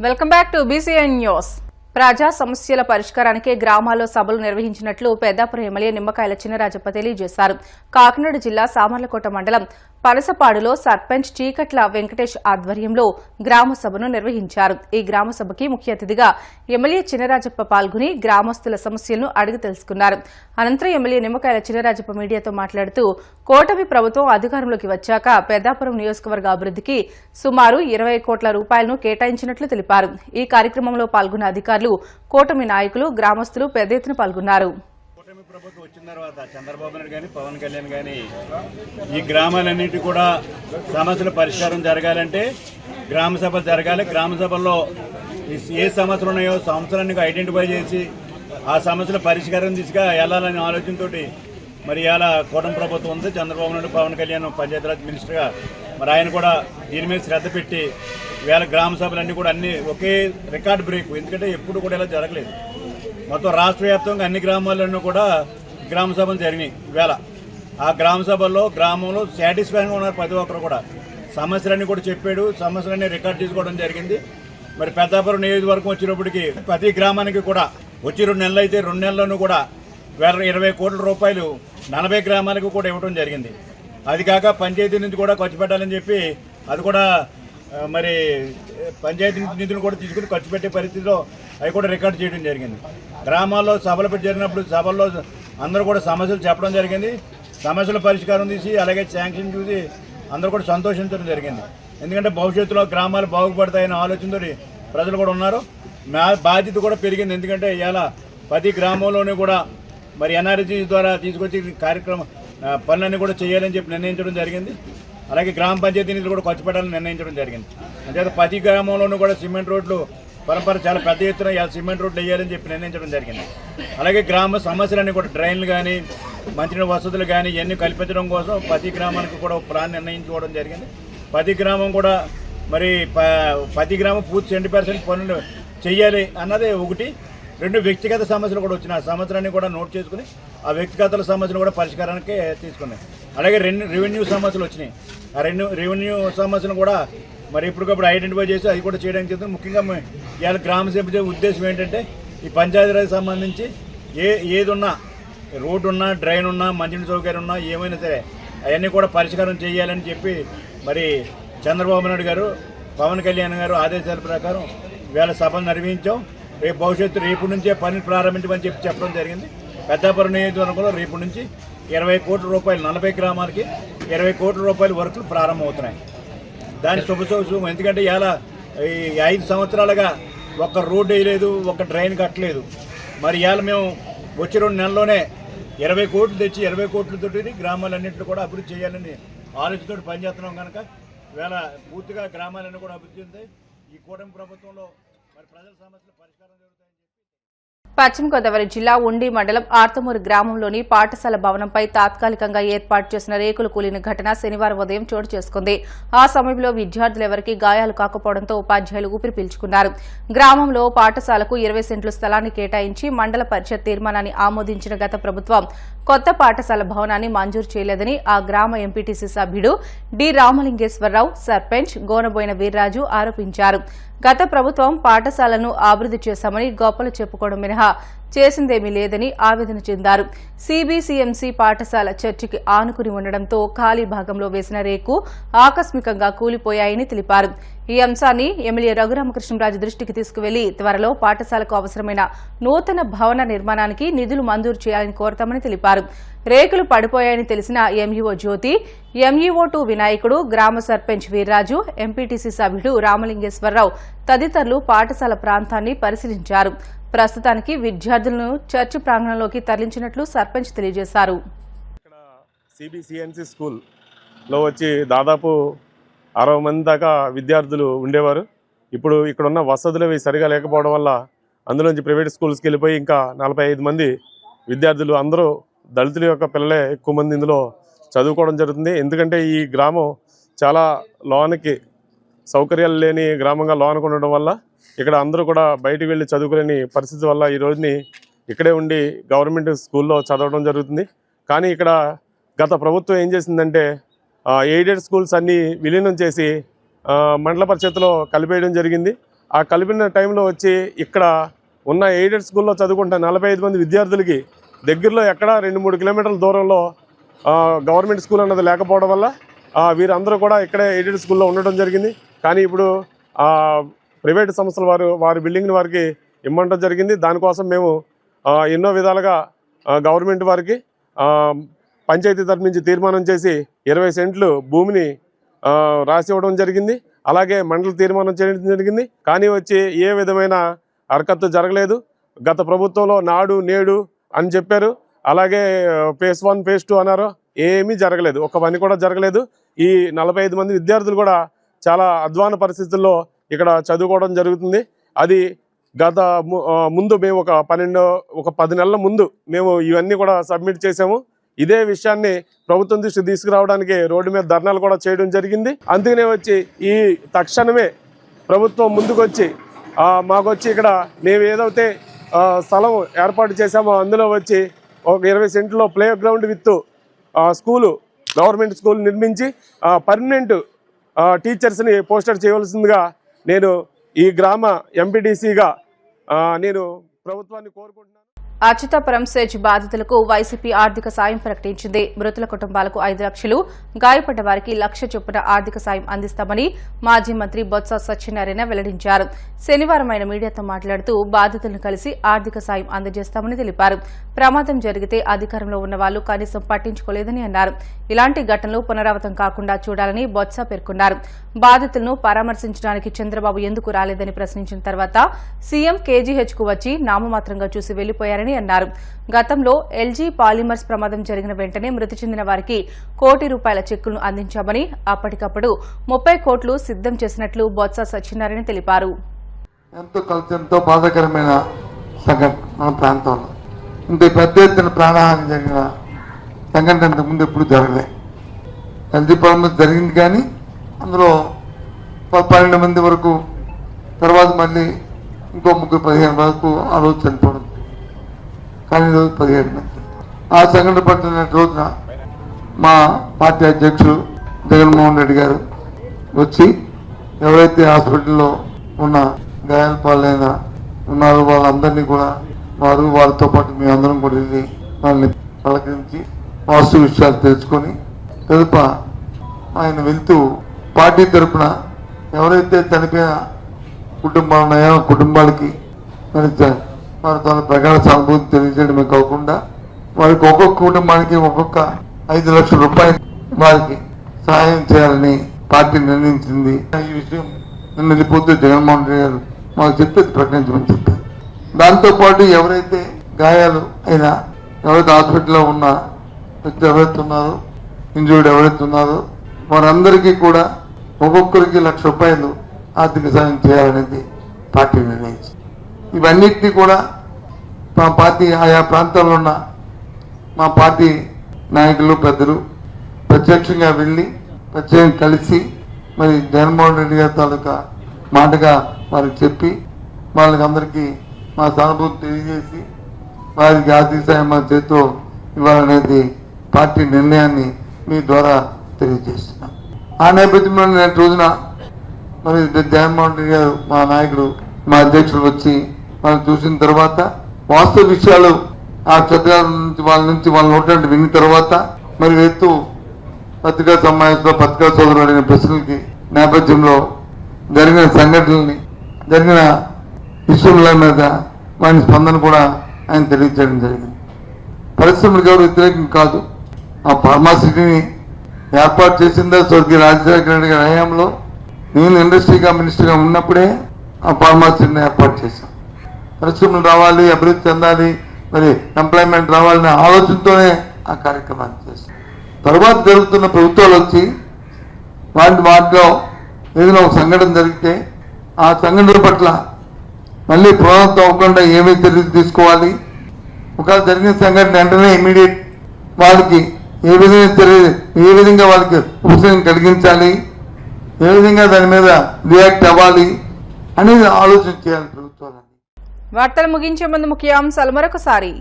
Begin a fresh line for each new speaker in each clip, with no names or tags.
Welcome back to BCN news. ప్రజా సమస్యల పరిష్కారానికి గ్రామాల్లో సభలు నిర్వహించినట్లు పెద్దాపురం ఎమ్మెల్యే నిమ్మకాయల చినరాజప్ప తెలియజేశారు. కాకినాడ జిల్లా సామర్లకోట మండలం పనసపాడులో సర్పంచ్ చీకట్ల వెంకటేష్ ఆధ్వర్యంలో గ్రామ సభను నిర్వహించారు. ఈ గ్రామ సభకి ముఖ్య అతిథిగా ఎమ్మెల్యే చినరాజప్ప పాల్గొని గ్రామస్తుల సమస్యలను అడిగి తెలుసుకున్నారు. అనంతరం ఎమ్మెల్యే నిమ్మకాయల చినరాజప్ప మీడియాతో మాట్లాడుతూ కూటమి ప్రభుత్వం అధికారంలోకి వచ్చాక పెద్దాపురం నియోజకవర్గ అభివృద్ధికి సుమారు 20 కోట్ల రూపాయలను కేటాయించినట్లు తెలిపారు. ఈ కార్యక్రమంలో పాల్గొన్న అధికారులు, కూటమి నాయకులు, గ్రామస్తులు పెద్ద ఎత్తున పాల్గొన్నారు.
ప్రభుత్వం వచ్చిన తర్వాత చంద్రబాబు నాయుడు కానీ పవన్ కళ్యాణ్ కానీ ఈ గ్రామాలన్నిటి కూడా సమస్యల పరిష్కారం జరగాలంటే గ్రామ సభలు జరగాలి. గ్రామ సభల్లో ఏ సమస్యలు ఉన్నాయో సమస్యలన్నీ ఐడెంటిఫై చేసి ఆ సమస్యల పరిష్కారం దిశగా వెళ్ళాలనే ఆలోచనతో మరి ఇలా కూటమి ప్రభుత్వం ఉంది. చంద్రబాబు నాయుడు, పవన్ కళ్యాణ్ పంచాయతీరాజ్ మినిస్టర్గా మరి ఆయన కూడా దీని మీద శ్రద్ధ పెట్టి వేళ గ్రామ సభలన్నీ కూడా అన్ని ఒకే రికార్డ్ బ్రేక్. ఎందుకంటే ఎప్పుడు కూడా ఇలా జరగలేదు. మొత్తం రాష్ట్ర వ్యాప్తంగా అన్ని గ్రామాల్లోనూ కూడా గ్రామ సభలు జరిగినాయి. ఈవేళ ఆ గ్రామ సభల్లో గ్రామంలో సాటిస్ఫైగా ఉన్నారు. ప్రతి ఒక్కరు కూడా సమస్యలన్నీ కూడా చెప్పాడు, సమస్యలన్నీ రికార్డ్ చేసుకోవడం జరిగింది. మరి పెద్దాపురం నియోజకవర్గం వచ్చినప్పటికీ ప్రతి గ్రామానికి కూడా వచ్చి 2 నెలలు అయితే 2 నెలల్లోనూ కూడా 20 కోట్ల రూపాయలు 40 గ్రామాలకు కూడా ఇవ్వడం జరిగింది. అది కాక పంచాయతీ నుంచి కూడా ఖర్చు పెట్టాలని చెప్పి అది కూడా మరి పంచాయతీ నిధులు కూడా తీసుకుని ఖర్చు పెట్టే పరిస్థితిలో అవి కూడా రికార్డు చేయడం జరిగింది. గ్రామాల్లో సభలు జరిగినప్పుడు సభల్లో అందరూ కూడా సమస్యలు చెప్పడం జరిగింది. సమస్యల పరిష్కారం తీసి అలాగే శాంక్షన్ చూసి అందరూ కూడా సంతోషించడం జరిగింది. ఎందుకంటే భవిష్యత్తులో గ్రామాలు బాగుపడతాయనే ఆలోచనతో ప్రజలు కూడా ఉన్నారు. మా బాధ్యత కూడా పెరిగింది. ఎందుకంటే ఇలా ప్రతి గ్రామంలోనూ కూడా మరి ఎన్ఆర్జీ ద్వారా తీసుకొచ్చి కార్యక్రమం పనులన్నీ కూడా చేయాలని చెప్పి నిర్ణయించడం జరిగింది. అలాగే గ్రామ పంచాయతీ నిధులు కూడా ఖర్చు పెట్టాలని నిర్ణయించడం జరిగింది. అంతే ప్రతి గ్రామంలోనూ కూడా సిమెంట్ రోడ్లు పరంపర చాలా పెద్ద ఎత్తున సిమెంట్ రోడ్లు వేయాలని చెప్పి నిర్ణయించడం జరిగింది. అలాగే గ్రామ సమస్యలన్నీ కూడా డ్రైన్లు కానీ మంచినీటి వసతులు కానీ ఇవన్నీ కల్పించడం కోసం ప్రతి గ్రామానికి కూడా ఒక ప్లాన్ నిర్ణయించుకోవడం జరిగింది. ప్రతి గ్రామం కూడా మరి ప్రతి గ్రామం పూర్తి 70% పనులు చేయాలి అన్నది ఒకటి. 2 వ్యక్తిగత సమస్యలు కూడా వచ్చినాయి. ఆ సమస్యలన్నీ కూడా నోట్ చేసుకుని ఆ వ్యక్తిగత సమస్యలు కూడా పరిష్కారానికి తీసుకున్నాయి. అలాగే రెవెన్యూ సమస్యలు వచ్చినాయి. ఆ రెవెన్యూ సమస్యలు కూడా మరి ఇప్పటికప్పుడు ఐడెంటిఫై చేసి అది కూడా చేయడానికి చెప్తాం. ముఖ్యంగా ఇవాళ గ్రామ సభ ఉద్దేశం ఏంటంటే ఈ పంచాయతీరాజ్ సంబంధించి ఏది ఉన్నా, రోడ్డు ఉన్నా, డ్రైన్ ఉన్నా, మంచినీటి సౌకర్యం ఉన్నా, ఏమైనా సరే అవన్నీ కూడా పరిష్కారం చేయాలని చెప్పి మరి చంద్రబాబు నాయుడు గారు, పవన్ కళ్యాణ్ గారు ఆదేశాల ప్రకారం ఇవాళ సభలు నిర్వహించాం. రేపు నుంచే పని ప్రారంభించమని చెప్పడం జరిగింది. పెద్దాపురం నియోజకవర్గంలో రేపు నుంచి 20 కోట్ల రూపాయలు 40 గ్రామాలకి 20 కోట్ల రూపాయల వరకు ప్రారంభమవుతున్నాయి. దాని శుభశోభం. ఎందుకంటే ఇలా ఈ 5 సంవత్సరాలుగా ఒక్క రోడ్డు వేయలేదు, ఒక్క డ్రైన్ కట్టలేదు. మరి ఇవాళ మేము వచ్చి 2 నెలల్లోనే 20 కోట్లు తెచ్చి 20 కోట్లతోటి గ్రామాలన్నింటినీ కూడా అభివృద్ధి చేయాలని ఆలోచనతో పనిచేస్తున్నాం కనుక ఇవాళ పూర్తిగా గ్రామాలన్నీ కూడా అభివృద్ధి చెందాయి. ఈ కూటమి ప్రభుత్వంలో మరి ప్రజల సమస్యలు పరిష్కారం జరుగుతాయని
పశ్చిమ గోదావరి జిల్లా ఉండి మండలం ఆర్తమూరు గ్రామంలోని పాఠశాల భవనంపై తాత్కాలికంగా ఏర్పాటు చేసిన రేకులు కూలిన ఘటన శనివారం ఉదయం చోటు చేసుకుంది. ఆ సమయంలో విద్యార్థులెవరికీ గాయాలు కాకపోవడంతో ఉపాధ్యాయులు ఊపిరి పీల్చుకున్నారు. గ్రామంలో పాఠశాలకు 20 సెంట్లు స్థలాన్ని కేటాయించి మండల పరిషత్ తీర్మానాన్ని ఆమోదించిన గత ప్రభుత్వం కొత్త పాఠశాల భవనాన్ని మంజూరు చేయలేదని ఆ గ్రామ ఎంపీటీసీ సభ్యుడు డి రామలింగేశ్వరరావు, సర్పంచ్ గోనబోయిన వీర్రాజు ఆరోపించారు. గత ప్రభుత్వం పాఠశాలను అభివృద్ధి చేశామని గొప్పలు చెప్పుకోవడం మినహా చేసిందేమీ లేదని ఆవేదన చెందారు. సిబిసిఎంసి పాఠశాల చర్చికి ఆనుకుని ఉండడంతో ఖాళీ భాగంలో వేసిన రేకు ఆకస్మికంగా కూలిపోయాయని తెలిపారు. ఈ అంశాన్ని ఎమ్మెల్యే రఘురామకృష్ణరాజు దృష్టికి తీసుకువెళ్లి త్వరలో పాఠశాలకు అవసరమైన నూతన భవన నిర్మాణానికి నిధులు మంజూరు చేయాలని కోరతామని తెలిపారు. రేకులు పడిపోయాయని తెలిసిన ఎంఈఓ జ్యోతి, ఎంఈఓ2 వినాయకుడు, గ్రామ సర్పంచ్ వీర్రాజు, ఎంపీటీసీ సభ్యుడు రామలింగేశ్వరరావు తదితరులు పాఠశాల ప్రాంతాన్ని పరిశీలించారు. ప్రస్తుతానికి విద్యార్థులను చర్చి ప్రాంగణంలోకి తరలించినట్లు సర్పంచ్ తెలియజేశారు.
ఇక్కడ సిబిసిఎన్సి స్కూల్లో వచ్చి దాదాపు 60 మంది దాకా విద్యార్థులు ఉండేవారు. ఇప్పుడు ఇక్కడ ఉన్న వసతులు సరిగా లేకపోవడం వల్ల అందులోంచి ప్రైవేట్ స్కూల్స్కి వెళ్ళిపోయి ఇంకా 45 మంది విద్యార్థులు, అందరూ దళితుల యొక్క పిల్లలే ఎక్కువ మంది ఇందులో చదువుకోవడం జరుగుతుంది. ఎందుకంటే ఈ గ్రామం చాలా లోనికి సౌకర్యాలు లేని గ్రామంగా లోనికి ఉండడం వల్ల ఇక్కడ అందరూ కూడా బయటికి వెళ్ళి చదువుకోలేని పరిస్థితి వల్ల ఈ రోజుని ఇక్కడే ఉండి గవర్నమెంట్ స్కూల్లో చదవడం జరుగుతుంది. కానీ ఇక్కడ గత ప్రభుత్వం ఏం చేసిందంటే ఎయిడెడ్ స్కూల్స్ అన్నీ విలీనం చేసి మండల పరిషత్లో కలిపేయడం జరిగింది. ఆ కలిపిన టైంలో వచ్చి ఇక్కడ ఉన్న ఎయిడెడ్ స్కూల్లో చదువుకుంటున్న 45 మంది విద్యార్థులకి దగ్గరలో ఎక్కడ 2-3 కిలోమీటర్ల దూరంలో గవర్నమెంట్ స్కూల్ అన్నది లేకపోవడం వల్ల వీరందరూ కూడా ఇక్కడే ఎయిడెడ్ స్కూల్లో ఉండడం జరిగింది. కానీ ఇప్పుడు ప్రైవేట్ సంస్థల వారి బిల్డింగ్ని వారికి ఇవ్వడం జరిగింది. దానికోసం మేము ఎన్నో విధాలుగా గవర్నమెంట్ వారికి పంచాయతీ తరఫు నుంచి తీర్మానం చేసి 20 సెంట్లు భూమిని రాసి ఇవ్వడం జరిగింది. అలాగే మండలి తీర్మానం చేయడం జరిగింది. కానీ వచ్చి ఏ విధమైన హరకత్తు జరగలేదు. గత ప్రభుత్వంలో నాడు నేడు అని చెప్పారు. అలాగే phase 1 phase 2 అన్నారు. ఏమీ జరగలేదు. ఒక్క పని కూడా జరగలేదు. ఈ 45 మంది విద్యార్థులు కూడా చాలా అధ్వాన పరిస్థితుల్లో ఇక్కడ చదువుకోవడం జరుగుతుంది. అది గత ముందు మేము ఒక 10 నెలల ముందు మేము ఇవన్నీ కూడా సబ్మిట్ చేసాము. ఇదే విషయాన్ని ప్రభుత్వం దృష్టికి తీసుకురావడానికి రోడ్డు మీద ధర్నాలు కూడా చేయడం జరిగింది. అందుకనే వచ్చి ఈ తక్షణమే ప్రభుత్వం ముందుకు వచ్చి మాకొచ్చి ఇక్కడ మేము ఏదైతే స్థలం ఏర్పాటు చేశామో అందులో వచ్చి ఒక 20 సెంట్లో playground with school government school నిర్మించి పర్మనెంట్ టీచర్స్ని పోస్టర్ చేయవలసిందిగా నేను ఈ గ్రామ ఎంపీటీసీగా నేను ప్రభుత్వాన్ని కోరుకుంటున్నాను.
అచ్యుతాపురం సెజ్ బాధితులకు వైసీపీ ఆర్థిక సాయం ప్రకటించింది. మృతుల కుటుంబాలకు 5 లక్షలు, గాయపడ్డ వారికి 1 లక్ష చొప్పున ఆర్థిక సాయం అందిస్తామని మాజీ మంత్రి బొత్స సత్యనారాయణ వెల్లడించారు. శనివారం ఆయన మీడియాతో మాట్లాడుతూ బాధితులను కలిసి ఆర్థిక సాయం అందజేస్తామని తెలిపారు. ప్రమాదం జరిగితే అధికారంలో ఉన్న వాళ్లు కనీసం పట్టించుకోలేదని అన్నారు. ఇలాంటి ఘటనలు పునరావృతం కాకుండా చూడాలని బొత్స పేర్కొన్నారు. బాధితులను పరామర్శించడానికి చంద్రబాబు ఎందుకు రాలేదని ప్రశ్నించిన తర్వాత సీఎం కేజీహెచ్ కు వచ్చి నామమాత్రంగా చూసి వెళ్లిపోయారని అన్నారు. గతంలో ఎల్జీ పాలిమర్స్ ప్రమాదం జరిగిన వెంటనే మృతి చెందిన వారికి ₹1 కోటి చెక్కులను అందించామని అప్పటికప్పుడు 30 కోట్లు సిద్దం చేసినట్లు బొత్స సత్యనారాయణ తెలిపారు.
ఎంతో బాధాకరమైన సంఘటన మన ప్రాంతంలో ఇంత పెద్ద ఎత్తున ప్రాణహాని జరిగిన సంఘటన ఇంతకుముందు ఎప్పుడు జరగలేదు. ఎల్జీ పాలిమర్స్ జరిగింది కానీ అందులో 12 మంది వరకు, తర్వాత మళ్ళీ ఇంకో 15 వరకు ఆ రోజు చనిపోవడం. కానీ ఈరోజు 17 మంది. ఆ సంఘటన పడుతున్న రోజున మా పార్టీ అధ్యక్షుడు జగన్మోహన్ రెడ్డి గారు వచ్చి ఎవరైతే హాస్పిటల్లో ఉన్న గాయాల పాలైన ఉన్నారో వాళ్ళందరినీ కూడా వారితో పాటు మేమందరం కూడా వెళ్ళి వాళ్ళని పలకరించి వాస్తు విషయాలు తెలుసుకొని తదుప ఆయన వెళ్తూ పార్టీ తరఫున ఎవరైతే చనిపోయిన కుటుంబాలు ఉన్నాయో కుటుంబాలకి వారితో ప్రగాఢ సానుభూతి తెలియజేయడమే కాకుండా వారికి ఒక్కొక్క కుటుంబానికి ఒక్కొక్క 5 లక్షల రూపాయలు వారికి సహాయం చేయాలని పార్టీ నిర్ణయించింది. ఈ విషయం నిన్న వెళ్ళిపోతూ జగన్మోహన్ రెడ్డి గారు మాకు చెప్తే ప్రకటించమని చెప్పారు. దాంతోపాటు ఎవరైతే గాయాలు అయినా ఎవరైతే హాస్పిటల్లో ఉన్న వ్యక్తి ఎవరైతే ఉన్నారో ఇంజూర్డ్ ఎవరైతే ఉన్నారో వారందరికీ కూడా ఒక్కొక్కరికి 1 లక్ష రూపాయలు ఆర్థిక సాయం చేయాలనేది పార్టీ నిర్ణయించింది. ఇవన్నిటినీ కూడా మా పార్టీ ఆయా ప్రాంతాల్లో ఉన్న మా పార్టీ నాయకులు పెద్దలు ప్రత్యక్షంగా వెళ్ళి ప్రత్యేకంగా కలిసి మరి జగన్మోహన్ రెడ్డి గారి తాలూకా మాటగా వారికి చెప్పి వాళ్ళకి అందరికీ మా సానుభూతి తెలియజేసి వారికి ఆర్థిక సాయం మా చేతితో ఇవ్వాలనేది పార్టీ నిర్ణయాన్ని మీ ద్వారా తెలియజేస్తున్నాం. ఆ నేపథ్యంలో నేను రోజున మరి జగన్మోహన్ రెడ్డి గారు మా నాయకుడు మా అధ్యక్షులు వచ్చి వాళ్ళు చూసిన తర్వాత వాస్తవ విషయాలు ఆ వాళ్ళ నుంచి వాళ్ళ నోటి విన్న తర్వాత మరి రేపు పత్రికా సమావేశంలో పత్రికా సోదరులు అడిగిన ప్రశ్నలకి నేపథ్యంలో జరిగిన సంఘటనల్ని జరిగిన విషయాల మీద వారి స్పందన కూడా ఆయన తెలియజేయడం జరిగింది. పరిశ్రమలకు ఎవరు వ్యతిరేకం కాదు. ఆ ఫార్మాసిటీని ఏర్పాటు చేసిందా స్వర్గీయ రాజశేఖర రెడ్డి గారి హయాంలో నేను ఇండస్ట్రీగా మినిస్టర్గా ఉన్నప్పుడే ఆ ఫార్మాసిటీని ఏర్పాటు చేశాం. పరిశ్రమలు రావాలి, అభివృద్ధి చెందాలి, మరి ఎంప్లాయ్మెంట్ రావాలనే ఆలోచనతోనే ఆ కార్యక్రమాన్ని చేశాం. తర్వాత జరుగుతున్న ప్రభుత్వాలు వచ్చి వాటిలో ఏదైనా ఒక సంఘటన జరిగితే ఆ సంఘటన పట్ల మళ్ళీ పునరావృతం అవ్వకుండా ఏమేమి చర్యలు తీసుకోవాలి, ఒకవేళ జరిగిన సంఘటన వెంటనే ఇమీడియట్ వాళ్ళకి ఏ విధంగా వాళ్ళకి ఉపశమనం కలిగించాలి, ఏ విధంగా దాని మీద రియాక్ట్ అవ్వాలి అనేది ఆలోచన చేయాలి ప్రభుత్వాలని.
వార్తలు ముగించే ముందు ముఖ్యాంశాలు మరొకసారి.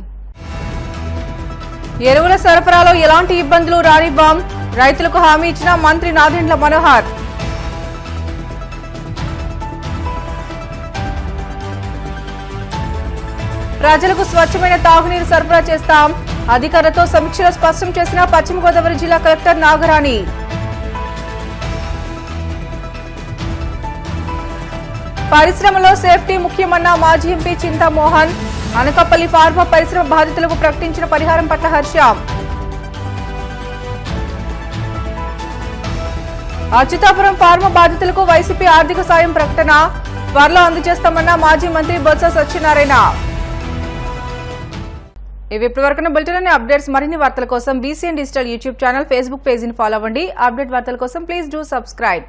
ఎరువుల సరఫరాలో ఎలాంటి ఇబ్బందులు రానివ్వం, రైతులకు హామీ ఇచ్చిన మంత్రి నాదెండ్ల మనోహర్. ప్రజలకు స్వచ్ఛమైన తాగునీరు సరఫరా చేస్తాం. అధికారులతో సమీక్షలో స్పష్టం చేసిన పశ్చిమ గోదావరి జిల్లా కలెక్టర్ నాగరాణి. పరిశ్రమలో సేఫ్టీ ముఖ్యమన్న మాజీ ఎంపీ చింతామోహన్. అనకాపల్లి ఫార్మా పరిశ్రమ బాధితులకు ప్రకటించిన పరిహారం పట్ల హర్షం. అచ్యుతాపురం ఫార్మా బాధితులకు వైసీపీ ఆర్థిక సాయం ప్రకటన. త్వరలో అందజేస్తామన్న మాజీ మంత్రి బొత్స సత్యనారాయణ. ఇవి ఇప్పటివరకు బులెటిన్ అప్డేట్స్. మరిన్ని వార్తల కోసం BCN digital YouTube channel, Facebook పేజీని ఫాలో అవ్వండి. అప్డేట్ వార్తల కోసం ప్లీజ్ డూ సబ్స్క్రైబ్.